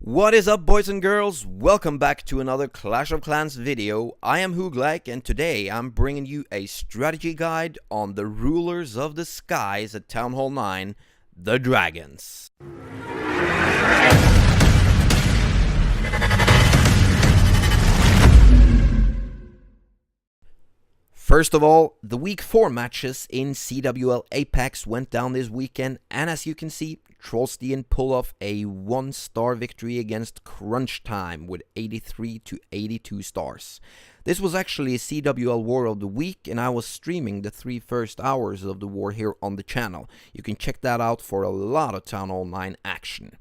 What is up, boys and girls? Welcome back to another Clash of Clans video. I am hoogLike, and today I'm bringing you a strategy guide on the rulers of the skies at Town Hall 9, the dragons. First of all, the Week 4 matches in CWL Apex went down this weekend, and as you can see, Trollstein pulled off a 1-star victory against Crunch Time with 83 to 82 stars. This was actually a CWL War of the Week, and I was streaming the 3 first hours of the war here on the channel. You can check that out for a lot of Town Hall 9 action.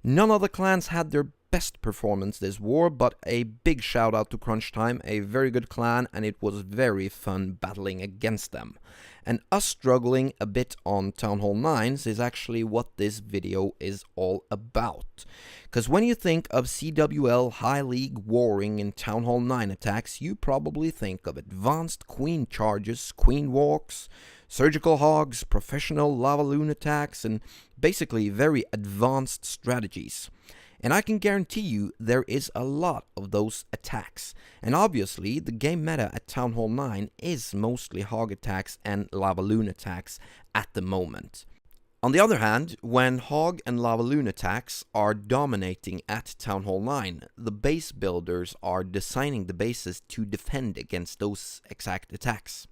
None of the clans had their best performance this war, but a big shout out to Crunch Time, a very good clan, and it was very fun battling against them. And us struggling a bit on Town Hall 9s is actually what this video is all about. Because when you think of CWL High League warring in Town Hall 9 attacks, you probably think of advanced queen charges, queen walks, surgical hogs, professional lava loon attacks, and basically very advanced strategies. And I can guarantee you there is a lot of those attacks. And obviously the game meta at Town Hall 9 is mostly hog attacks and lava loon attacks at the moment. On the other hand, when hog and lava loon attacks are dominating at Town Hall 9, the base builders are designing the bases to defend against those exact attacks.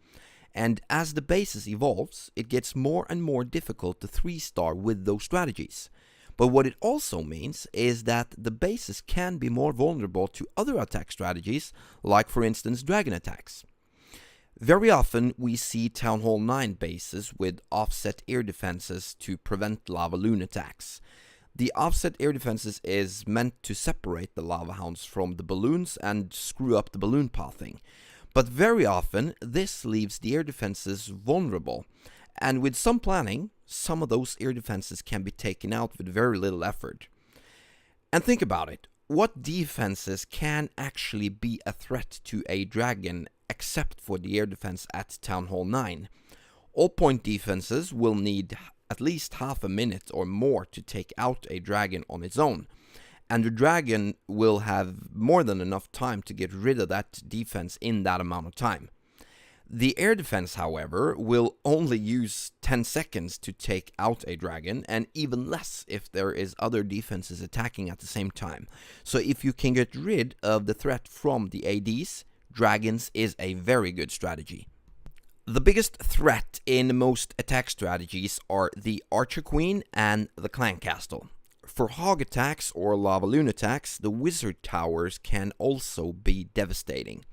And as the bases evolves, it gets more and more difficult to 3-star with those strategies. But what it also means is that the bases can be more vulnerable to other attack strategies, like for instance dragon attacks. Very often we see Town Hall 9 bases with offset air defenses to prevent lava loon attacks. The offset air defenses is meant to separate the lava hounds from the balloons and screw up the balloon pathing. But very often this leaves the air defenses vulnerable, and with some planning, some of those air defenses can be taken out with very little effort. And think about it, what defenses can actually be a threat to a dragon except for the air defense at Town Hall 9? All point defenses will need at least half a minute or more to take out a dragon on its own. And the dragon will have more than enough time to get rid of that defense in that amount of time. The air defense, however, will only use 10 seconds to take out a dragon, and even less if there is other defenses attacking at the same time. So if you can get rid of the threat from the ADs, dragons is a very good strategy. The biggest threat in most attack strategies are the Archer Queen and the Clan Castle. For hog attacks or lava loon attacks, the wizard towers can also be devastating.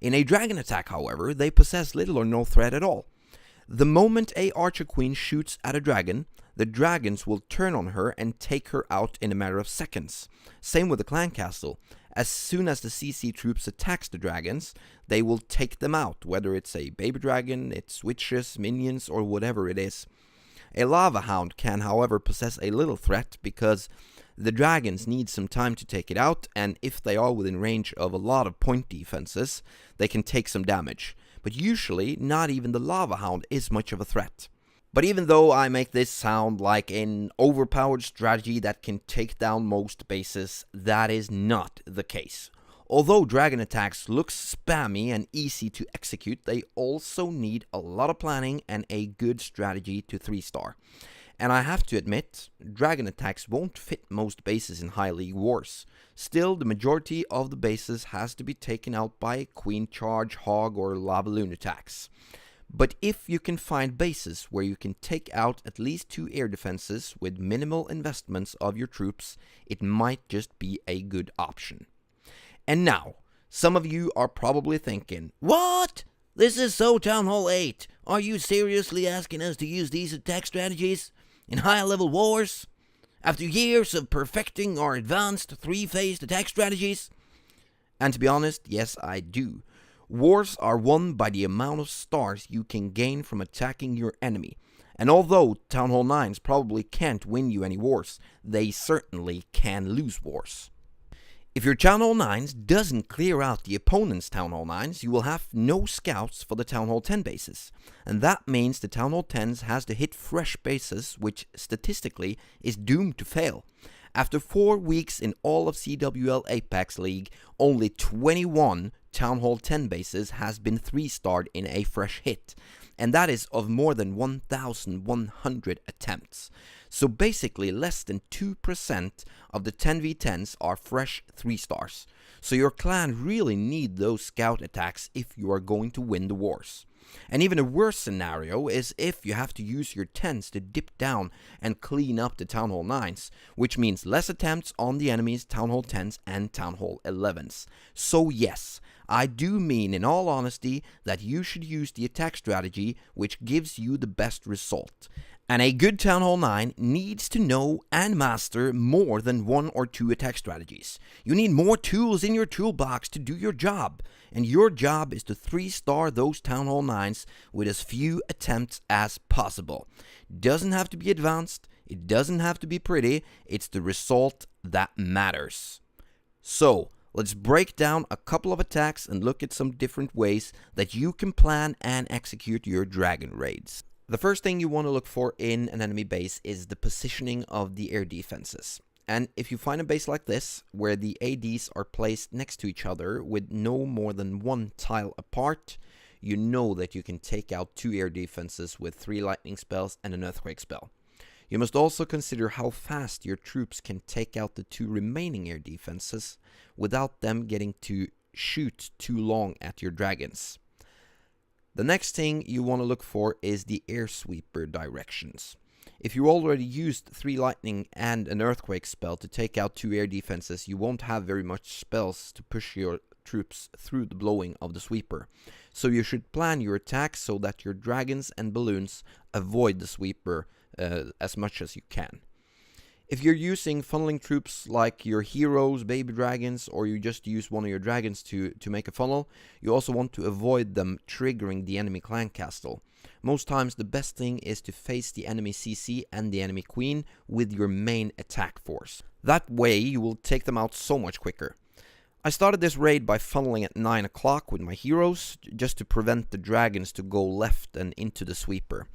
In a dragon attack, however, they possess little or no threat at all. The moment a Archer Queen shoots at a dragon, the dragons will turn on her and take her out in a matter of seconds. Same with the Clan Castle. As soon as the CC troops attacks the dragons, they will take them out, whether it's a baby dragon, it's witches, minions, or whatever it is. A lava hound can, however, possess a little threat because the dragons need some time to take it out, and if they are within range of a lot of point defenses, they can take some damage. But usually, not even the lava hound is much of a threat. But even though I make this sound like an overpowered strategy that can take down most bases, that is not the case. Although dragon attacks look spammy and easy to execute, they also need a lot of planning and a good strategy to 3-star. And I have to admit, dragon attacks won't fit most bases in high league wars. Still, the majority of the bases has to be taken out by queen charge, hog, or lava loon attacks. But if you can find bases where you can take out at least 2 air defenses with minimal investments of your troops, it might just be a good option. And now, some of you are probably thinking, "What? This is so Town Hall 8. Are you seriously asking us to use these attack strategies in high-level wars? After years of perfecting our advanced 3-phased attack strategies?" And to be honest, yes, I do. Wars are won by the amount of stars you can gain from attacking your enemy. And although Town Hall 9s probably can't win you any wars, they certainly can lose wars. If your Town Hall 9s doesn't clear out the opponent's Town Hall 9s, you will have no scouts for the Town Hall 10 bases. And that means the Town Hall 10s has to hit fresh bases, which statistically is doomed to fail. After 4 weeks in all of CWL Apex League, only 21 Town Hall 10 bases has been 3-starred in a fresh hit, and that is of more than 1,100 attempts. So basically less than 2% of the 10v10s are fresh 3-stars. So your clan really need those scout attacks if you are going to win the wars. And even a worse scenario is if you have to use your 10s to dip down and clean up the Town Hall 9s, which means less attempts on the enemy's Town Hall 10s and Town Hall 11s. So yes, I do mean in all honesty that you should use the attack strategy which gives you the best result. And a good Town Hall 9 needs to know and master more than 1 or 2 attack strategies. You need more tools in your toolbox to do your job. And your job is to 3-star those Town Hall 9s with as few attempts as possible. Doesn't have to be advanced, it doesn't have to be pretty, it's the result that matters. So, let's break down a couple of attacks and look at some different ways that you can plan and execute your dragon raids. The first thing you want to look for in an enemy base is the positioning of the air defenses. And if you find a base like this, where the ADs are placed next to each other with no more than 1 tile apart, you know that you can take out 2 air defenses with 3 lightning spells and an earthquake spell. You must also consider how fast your troops can take out the 2 remaining air defenses without them getting to shoot too long at your dragons. The next thing you want to look for is the air sweeper directions. If you already used 3 lightning and an earthquake spell to take out 2 air defenses, you won't have very much spells to push your troops through the blowing of the sweeper. So you should plan your attacks so that your dragons and balloons avoid the sweeper as much as you can. If you're using funneling troops like your heroes, baby dragons, or you just use one of your dragons to make a funnel, you also want to avoid them triggering the enemy clan castle. Most times the best thing is to face the enemy CC and the enemy queen with your main attack force. That way you will take them out so much quicker. I started this raid by funneling at 9 o'clock with my heroes, just to prevent the dragons to go left and into the sweeper.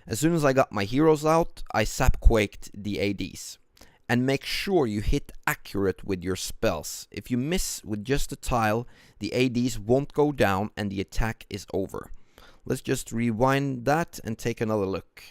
As soon as I got my heroes out, I sapquaked the ADs. And make sure you hit accurate with your spells. If you miss with just a tile, the ADs won't go down and the attack is over. Let's just rewind that and take another look.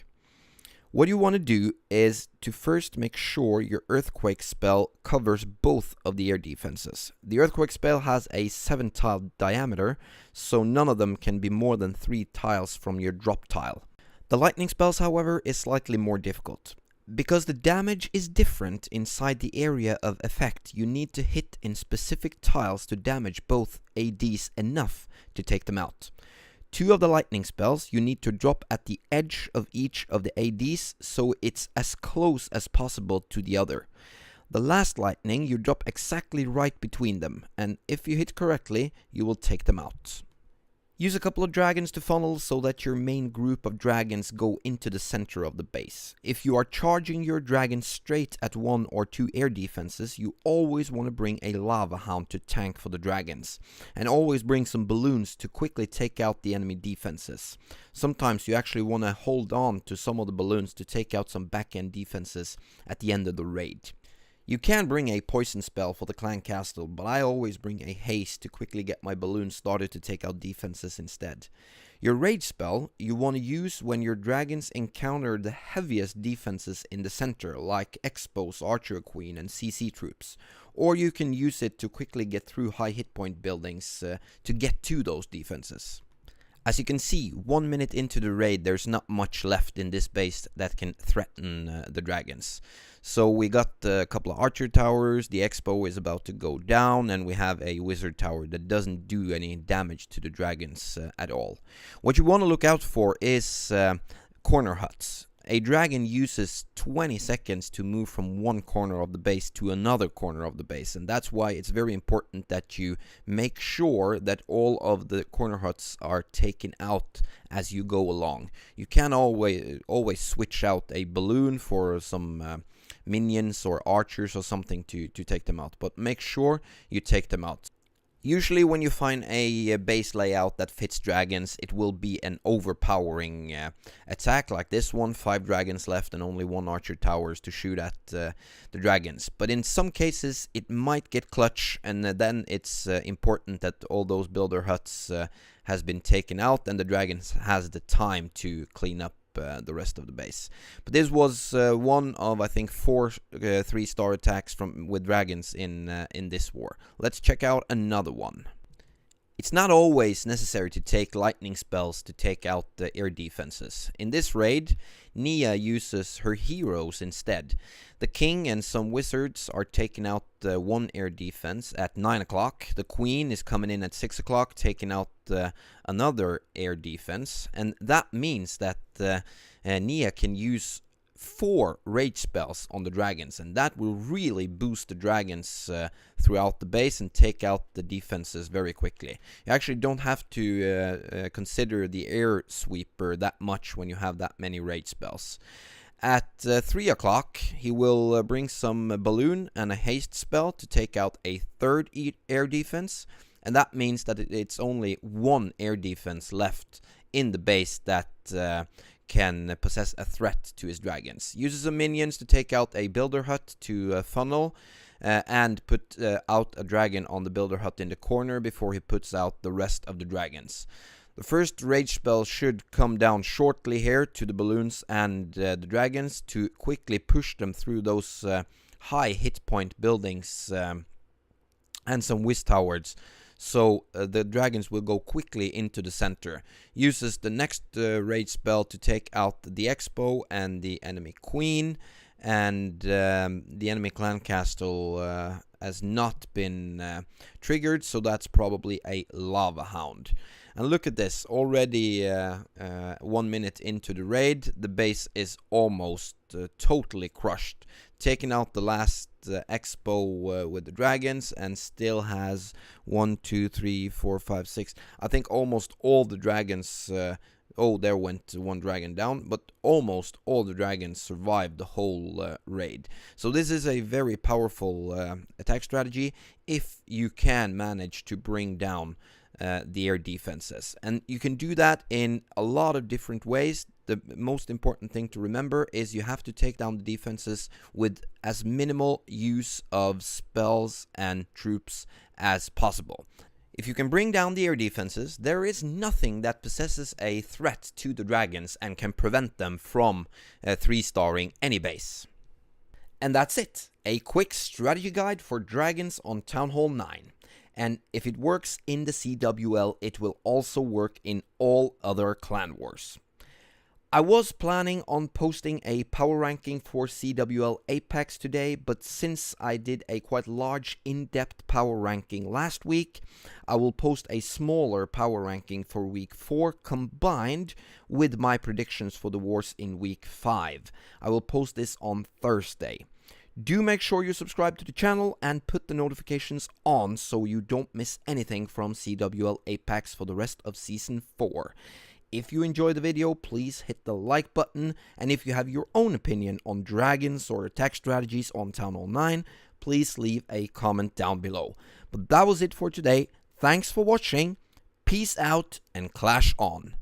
What you want to do is to first make sure your earthquake spell covers both of the air defenses. The earthquake spell has a 7-tile diameter, so none of them can be more than 3 tiles from your drop tile. The lightning spells, however, is slightly more difficult. Because the damage is different inside the area of effect, you need to hit in specific tiles to damage both ADs enough to take them out. 2 of the lightning spells you need to drop at the edge of each of the ADs, so it's as close as possible to the other. The last lightning you drop exactly right between them, and if you hit correctly, you will take them out. Use a couple of dragons to funnel so that your main group of dragons go into the center of the base. If you are charging your dragon straight at 1 or 2 air defenses, you always want to bring a lava hound to tank for the dragons. And always bring some balloons to quickly take out the enemy defenses. Sometimes you actually want to hold on to some of the balloons to take out some back-end defenses at the end of the raid. You can bring a poison spell for the clan castle, but I always bring a haste to quickly get my balloons started to take out defenses instead. Your rage spell you want to use when your dragons encounter the heaviest defenses in the center, like Expos, Archer Queen and CC troops. Or you can use it to quickly get through high hit point buildings to get to those defenses. As you can see, 1 minute into the raid, there's not much left in this base that can threaten the dragons. So we got a couple of archer towers, the expo is about to go down, and we have a wizard tower that doesn't do any damage to the dragons at all. What you want to look out for is corner huts. A dragon uses 20 seconds to move from one corner of the base to another corner of the base, and that's why it's very important that you make sure that all of the corner huts are taken out as you go along. You can always switch out a balloon for some minions or archers or something to take them out, but make sure you take them out. Usually when you find a base layout that fits dragons, it will be an overpowering attack like this one. 5 dragons left and only 1 archer towers to shoot at the dragons. But in some cases it might get clutch, and then it's important that all those builder huts has been taken out and the dragons has the time to clean up the rest of the base. But this was one of, I think, 4 3-star attacks with dragons in this war. Let's check out another one. It's not always necessary to take lightning spells to take out the air defenses. In this raid, Nia uses her heroes instead. The king and some wizards are taking out one air defense at 9 o'clock. The queen is coming in at 6 o'clock, taking out another air defense. And that means that Nia can use 4 rage spells on the dragons, and that will really boost the dragons throughout the base and take out the defenses very quickly. You actually don't have to consider the air sweeper that much when you have that many rage spells. At 3 o'clock, he will bring some balloon and a haste spell to take out a 3rd air defense, and that means that it's only 1 air defense left in the base that can possess a threat to his dragons. Uses some minions to take out a builder hut to funnel and put out a dragon on the builder hut in the corner before he puts out the rest of the dragons. The first rage spell should come down shortly here to the balloons and the dragons to quickly push them through those high hit point buildings and some whiz towers. So the dragons will go quickly into the center. Uses the next rage spell to take out the expo and the enemy queen. And the enemy clan castle has not been triggered, so that's probably a lava hound. And look at this, already 1 minute into the raid, the base is almost totally crushed. Taking out the last expo with the dragons, and still has 1, 2, 3, 4, 5, 6. I think almost all the dragons. Oh, there went 1 dragon down, but almost all the dragons survived the whole raid. So this is a very powerful attack strategy if you can manage to bring down the air defenses. And you can do that in a lot of different ways. The most important thing to remember is you have to take down the defenses with as minimal use of spells and troops as possible. If you can bring down the air defenses, there is nothing that possesses a threat to the dragons and can prevent them from 3-starring any base. And that's it. A quick strategy guide for dragons on Town Hall 9. And if it works in the CWL, it will also work in all other clan wars. I was planning on posting a power ranking for CWL Apex today, but since I did a quite large in-depth power ranking last week, I will post a smaller power ranking for week 4 combined with my predictions for the wars in week 5. I will post this on Thursday. Do make sure you subscribe to the channel and put the notifications on so you don't miss anything from CWL Apex for the rest of Season 4. If you enjoyed the video, please hit the like button, and if you have your own opinion on dragons or attack strategies on Town Hall 9, please leave a comment down below. But that was it for today. Thanks for watching, peace out, and clash on.